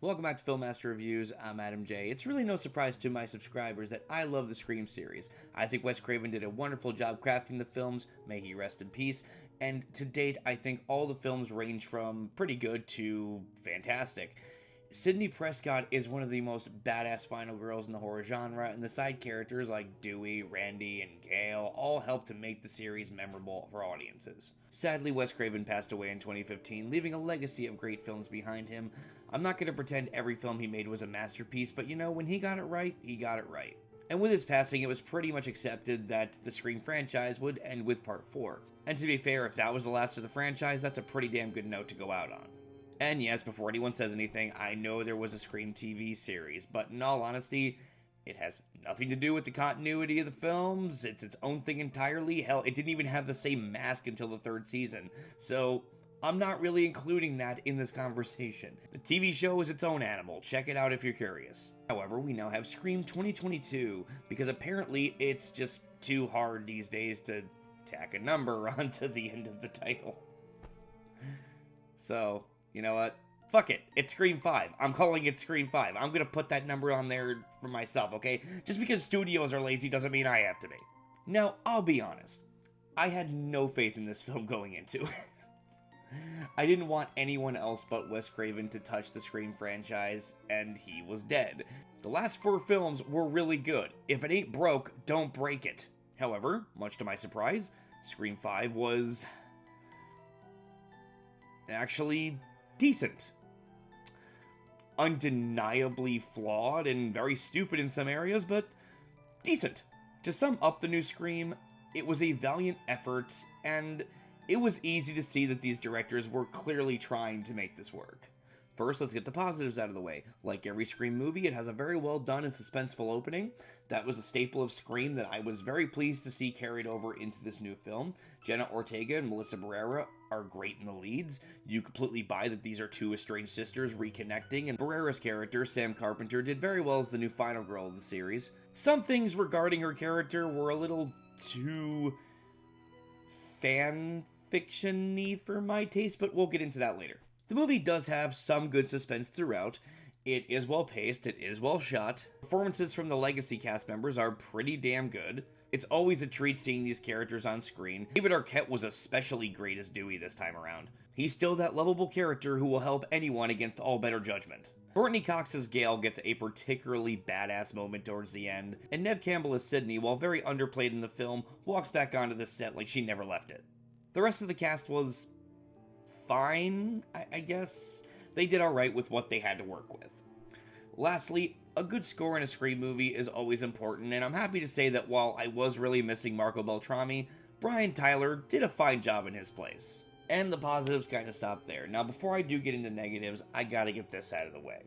Welcome back to Filmmaster Reviews. I'm Adam J. It's really no surprise to my subscribers that I love the Scream series. I think Wes Craven did a wonderful job crafting the films, may he rest in peace, and to date I think all the films range from pretty good to fantastic. Sidney Prescott is one of the most badass final girls in the horror genre, and the side characters like Dewey, Randy, and Gail all help to make the series memorable for audiences. Sadly, Wes Craven passed away in 2015, leaving a legacy of great films behind him. I'm not going to pretend every film he made was a masterpiece, but you know, when he got it right, he got it right. And with his passing, it was pretty much accepted that the Scream franchise would end with Part 4. And to be fair, if that was the last of the franchise, that's a pretty damn good note to go out on. And yes, before anyone says anything, I know there was a Scream TV series, but in all honesty, it has nothing to do with the continuity of the films. It's its own thing entirely. Hell, it didn't even have the same mask until the third season. So, I'm not really including that in this conversation. The TV show is its own animal. Check it out if you're curious. However, we now have Scream 2022, because apparently it's just too hard these days to tack a number onto the end of the title. So, you know what? Fuck it. It's Scream 5. I'm calling it Scream 5. I'm gonna put that number on there for myself, okay? Just because studios are lazy doesn't mean I have to be. Now, I'll be honest. I had no faith in this film going into it. I didn't want anyone else but Wes Craven to touch the Scream franchise, and he was dead. The last 4 films were really good. If it ain't broke, don't break it. However, much to my surprise, Scream 5 was actually decent. Undeniably flawed and very stupid in some areas, but decent. To sum up the new Scream, it was a valiant effort, and it was easy to see that these directors were clearly trying to make this work. First, let's get the positives out of the way. Like every Scream movie, it has a very well done and suspenseful opening. That was a staple of Scream that I was very pleased to see carried over into this new film. Jenna Ortega and Melissa Barrera are great in the leads. You completely buy that these are 2 estranged sisters reconnecting, and Barrera's character, Sam Carpenter, did very well as the new final girl of the series. Some things regarding her character were a little too fan fiction-y for my taste, but we'll get into that later. The movie does have some good suspense throughout. It is well paced, it is well shot. Performances from the legacy cast members are pretty damn good. It's always a treat seeing these characters on screen. David Arquette was especially great as Dewey this time around. He's still that lovable character who will help anyone against all better judgment. Courtney Cox's Gail gets a particularly badass moment towards the end, and Neve Campbell as Sidney, while very underplayed in the film, walks back onto the set like she never left it. The rest of the cast was fine, I guess. They did alright with what they had to work with. Lastly, a good score in a Scream movie is always important, and I'm happy to say that while I was really missing Marco Beltrami, Brian Tyler did a fine job in his place. And the positives kind of stop there. Now, before I do get into negatives, I gotta get this out of the way.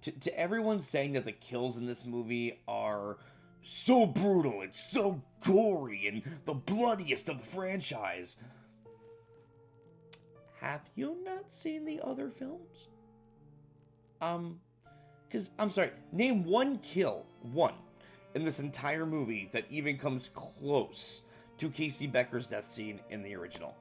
To everyone saying that the kills in this movie are so brutal and so gory and the bloodiest of the franchise, have you not seen the other films? Because, I'm sorry, name one kill, in this entire movie that even comes close to Casey Becker's death scene in the original.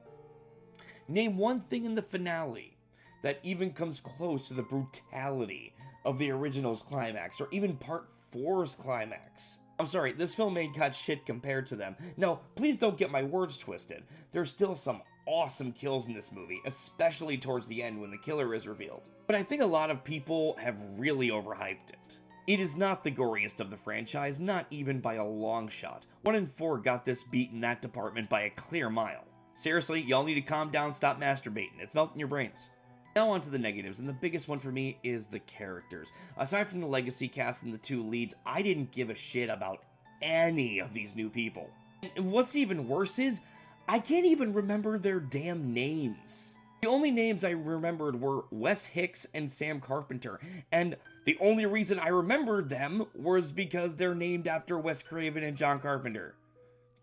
Name one thing in the finale that even comes close to the brutality of the original's climax, or even Part 4's climax. I'm sorry, this film ain't got shit compared to them. No, please don't get my words twisted. There's still some awesome kills in this movie, especially towards the end when the killer is revealed. But I think a lot of people have really overhyped it. It is not the goriest of the franchise, not even by a long shot. 1 in 4 got this beat in that department by a clear mile. Seriously, y'all need to calm down, stop masturbating. It's melting your brains. Now on to the negatives, and the biggest one for me is the characters. Aside from the legacy cast and the 2 leads, I didn't give a shit about any of these new people. And what's even worse is, I can't even remember their damn names. The only names I remembered were Wes Hicks and Sam Carpenter, and the only reason I remembered them was because they're named after Wes Craven and John Carpenter.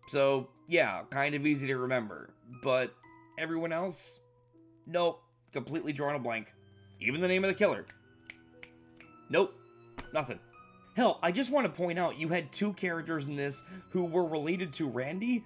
So, yeah, kind of easy to remember. But everyone else? Nope, completely drawn a blank. Even the name of the killer. Nope, nothing. Hell, I just want to point out you had 2 characters in this who were related to Randy.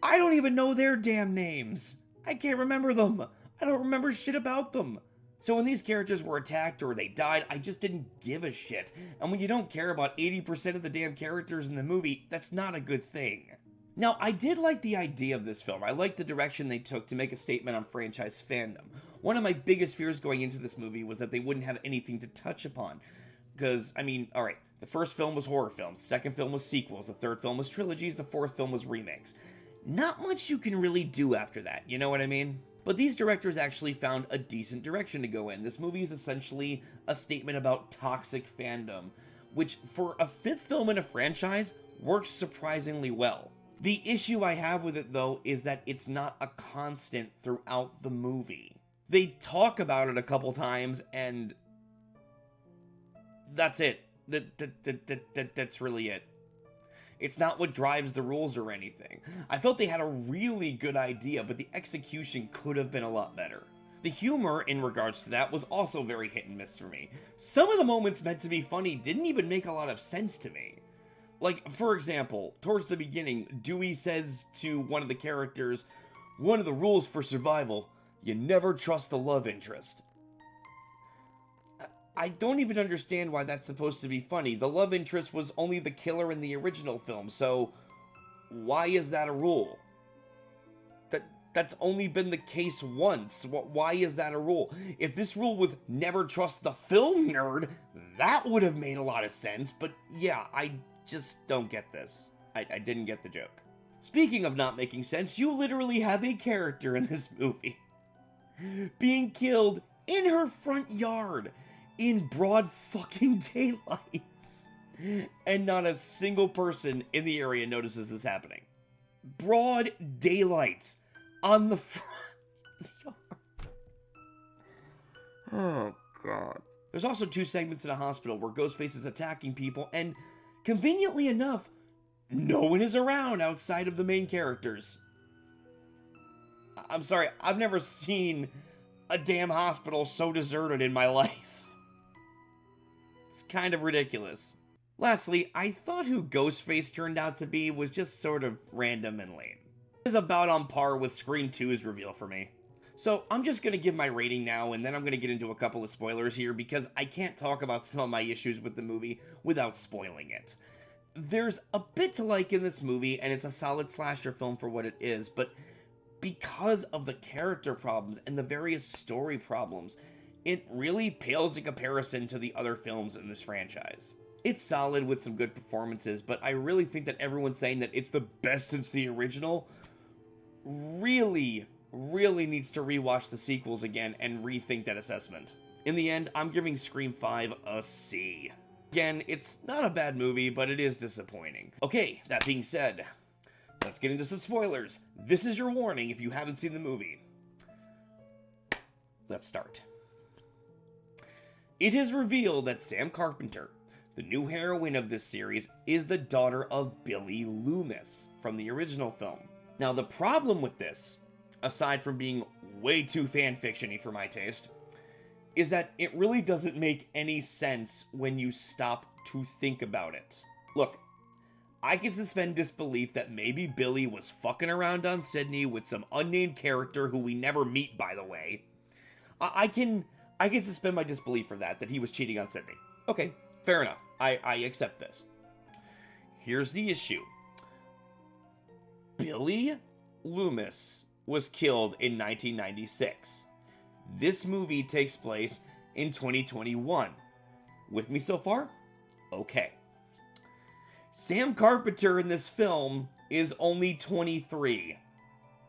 I don't even know their damn names. I can't remember them. I don't remember shit about them. So when these characters were attacked or they died, I just didn't give a shit. And when you don't care about 80% of the damn characters in the movie, that's not a good thing. Now, I did like the idea of this film. I liked the direction they took to make a statement on franchise fandom. One of my biggest fears going into this movie was that they wouldn't have anything to touch upon. Because, I mean, alright, the first film was horror films, the second film was sequels, the third film was trilogies, the fourth film was remakes. Not much you can really do after that, you know what I mean? But these directors actually found a decent direction to go in. This movie is essentially a statement about toxic fandom, which for a fifth film in a franchise works surprisingly well. The issue I have with it though is that it's not a constant throughout the movie. They talk about it a couple times and that's it. That's really it. It's not what drives the rules or anything. I felt they had a really good idea, but the execution could have been a lot better. The humor in regards to that was also very hit and miss for me. Some of the moments meant to be funny didn't even make a lot of sense to me. Like, for example, towards the beginning, Dewey says to one of the characters, "One of the rules for survival, you never trust the love interest." I don't even understand why that's supposed to be funny. The love interest was only the killer in the original film, so why is that a rule? That's only been the case once. Why is that a rule? If this rule was never trust the film nerd, that would have made a lot of sense, but yeah, I just don't get this. I didn't get the joke. Speaking of not making sense, you literally have a character in this movie being killed in her front yard in broad fucking daylights, and not a single person in the area notices this happening. Broad daylight on the front yard. Oh god. There's also 2 segments in a hospital where Ghostface is attacking people, and conveniently enough, no one is around outside of the main characters. I'm sorry, I've never seen a damn hospital so deserted in my life. It's kind of ridiculous. Lastly, I thought who Ghostface turned out to be was just sort of random and lame. It is about on par with Scream 2's reveal for me. So I'm just going to give my rating now, and then I'm going to get into a couple of spoilers here because I can't talk about some of my issues with the movie without spoiling it. There's a bit to like in this movie, and it's a solid slasher film for what it is, but because of the character problems and the various story problems, it really pales in comparison to the other films in this franchise. It's solid with some good performances, but I really think that everyone saying that it's the best since the original really needs to rewatch the sequels again and rethink that assessment. In the end, I'm giving Scream 5 a C. Again, it's not a bad movie, but it is disappointing. Okay, that being said, let's get into some spoilers. This is your warning if you haven't seen the movie. Let's start. It is revealed that Sam Carpenter, the new heroine of this series, is the daughter of Billy Loomis from the original film. Now, the problem with this, aside from being way too fanfiction-y for my taste, is that it really doesn't make any sense when you stop to think about it. Look, I can suspend disbelief that maybe Billy was fucking around on Sydney with some unnamed character who we never meet, by the way. I can suspend my disbelief for that he was cheating on Sydney. Okay, fair enough. I accept this. Here's the issue. Billy Loomis was killed in 1996. This movie takes place in 2021. With me so far? Okay. Sam Carpenter in this film is only 23.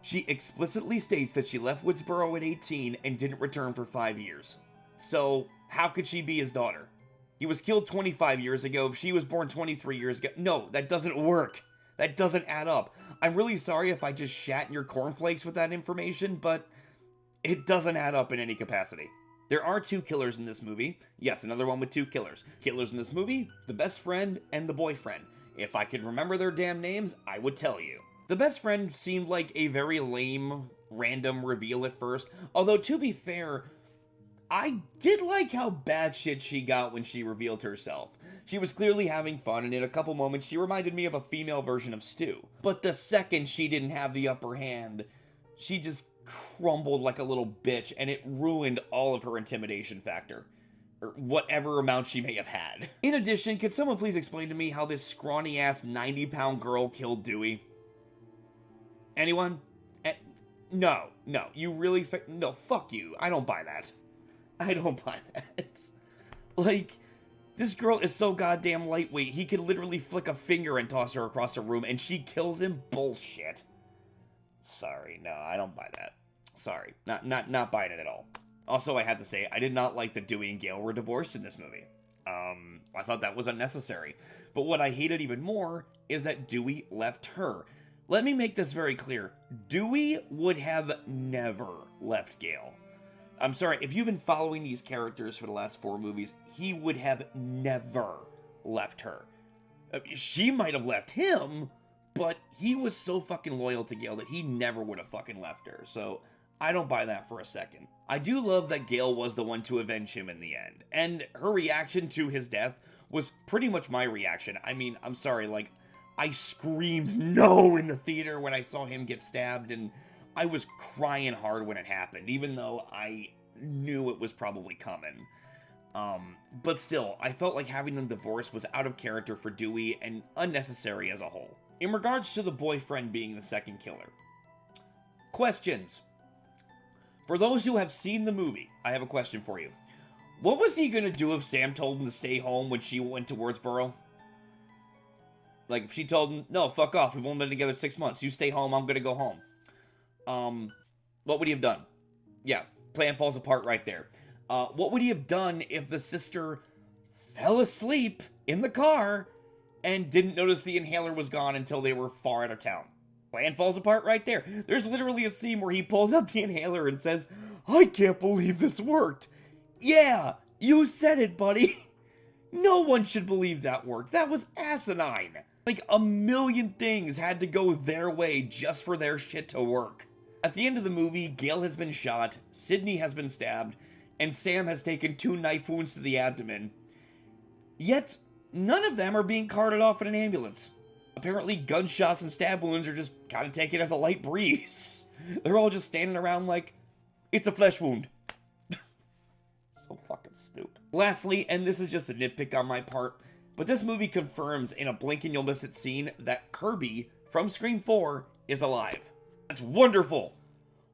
She explicitly states that she left Woodsboro at 18 and didn't return for 5 years. So, how could she be his daughter? He was killed 25 years ago. If she was born 23 years ago... No, that doesn't work. That doesn't add up. I'm really sorry if I just shat in your cornflakes with that information, but it doesn't add up in any capacity. There are 2 killers in this movie. Yes, another one with 2 killers. Killers in this movie, the best friend and the boyfriend. If I could remember their damn names, I would tell you. The best friend seemed like a very lame, random reveal at first, although to be fair, I did like how bad shit she got when she revealed herself. She was clearly having fun, and in a couple moments she reminded me of a female version of Stu. But the second she didn't have the upper hand, she just crumbled like a little bitch, and it ruined all of her intimidation factor. Or whatever amount she may have had. In addition, could someone please explain to me how this scrawny-ass 90-pound girl killed Dewey? Anyone? No. You really expect... No, fuck you. I don't buy that. I don't buy that. Like, this girl is so goddamn lightweight, he could literally flick a finger and toss her across the room, and she kills him? Bullshit. Sorry, no, I don't buy that. Sorry, not buying it at all. Also, I have to say, I did not like that Dewey and Gale were divorced in this movie. I thought that was unnecessary. But what I hated even more is that Dewey left her. Let me make this very clear. Dewey would have never left Gale. I'm sorry, if you've been following these characters for the last 4 movies, he would have never left her. She might have left him, but he was so fucking loyal to Gale that he never would have fucking left her. So I don't buy that for a second. I do love that Gale was the one to avenge him in the end, and her reaction to his death was pretty much my reaction. I mean, I'm sorry, like, I screamed no in the theater when I saw him get stabbed, and I was crying hard when it happened, even though I knew it was probably coming. But still, I felt like having them divorced was out of character for Dewey and unnecessary as a whole. In regards to the boyfriend being the second killer. Questions. For those who have seen the movie, I have a question for you. What was he gonna do if Sam told him to stay home when she went to Woodsboro? Like, if she told him, no, fuck off, we've only been together 6 months, you stay home, I'm gonna go home. What would he have done? Yeah, plan falls apart right there. What would he have done if the sister fell asleep in the car and didn't notice the inhaler was gone until they were far out of town? Plan falls apart right there. There's literally a scene where he pulls out the inhaler and says, I can't believe this worked. Yeah, you said it, buddy. No one should believe that worked. That was asinine. Like, a million things had to go their way just for their shit to work. At the end of the movie, Gale has been shot, Sydney has been stabbed, and Sam has taken 2 knife wounds to the abdomen. Yet, none of them are being carted off in an ambulance. Apparently, gunshots and stab wounds are just kind of taken as a light breeze. They're all just standing around like, it's a flesh wound. So fucking stupid. Lastly, and this is just a nitpick on my part, but this movie confirms in a blink and you'll miss it scene that Kirby from Scream 4 is alive. That's wonderful.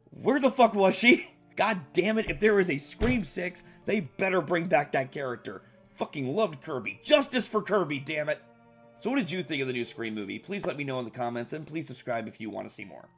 Where the fuck was she? God damn it, if there is a Scream 6, they better bring back that character. Fucking loved Kirby. Justice for Kirby, damn it. So what did you think of the new Scream movie? Please let me know in the comments, and please subscribe if you want to see more.